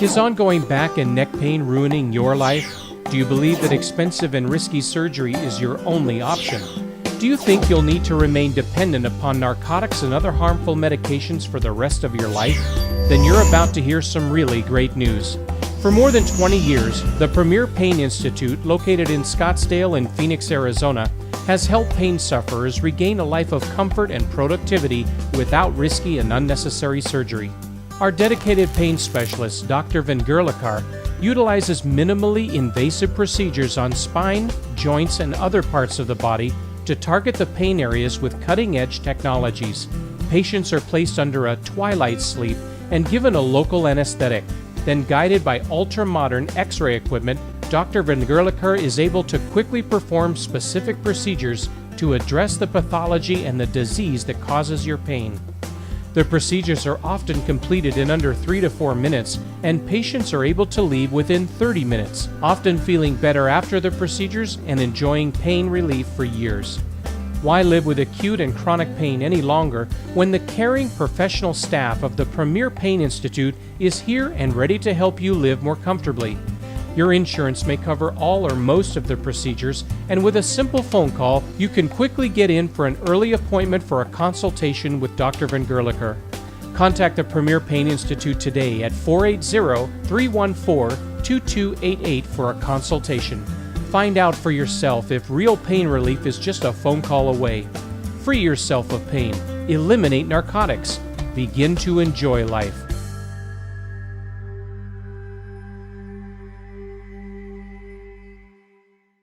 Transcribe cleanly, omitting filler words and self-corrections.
Is ongoing back and neck pain ruining your life? Do you believe that expensive and risky surgery is your only option? Do you think you'll need to remain dependent upon narcotics and other harmful medications for the rest of your life? Then you're about to hear some really great news. For more than 20 years, the Premier Pain Institute, located in Scottsdale and Phoenix, Arizona, has helped pain sufferers regain a life of comfort and productivity without risky and unnecessary surgery. Our dedicated pain specialist, Dr. Vengurlekar, utilizes minimally invasive procedures on spine, joints, and other parts of the body to target the pain areas with cutting-edge technologies. Patients are placed under a twilight sleep and given a local anesthetic. Then, guided by ultra-modern X-ray equipment, Dr. Vengurlekar is able to quickly perform specific procedures to address the pathology and the disease that causes your pain. The procedures are often completed in under 3 to 4 minutes, and patients are able to leave within 30 minutes, often feeling better after the procedures and enjoying pain relief for years. Why live with acute and chronic pain any longer when the caring professional staff of the Premier Pain Institute is here and ready to help you live more comfortably? Your insurance may cover all or most of the procedures, and with a simple phone call, you can quickly get in for an early appointment for a consultation with Dr. Vengurlekar. Contact the Premier Pain Institute today at 480-314-2288 for a consultation. Find out for yourself if real pain relief is just a phone call away. Free yourself of pain. Eliminate narcotics. Begin to enjoy life.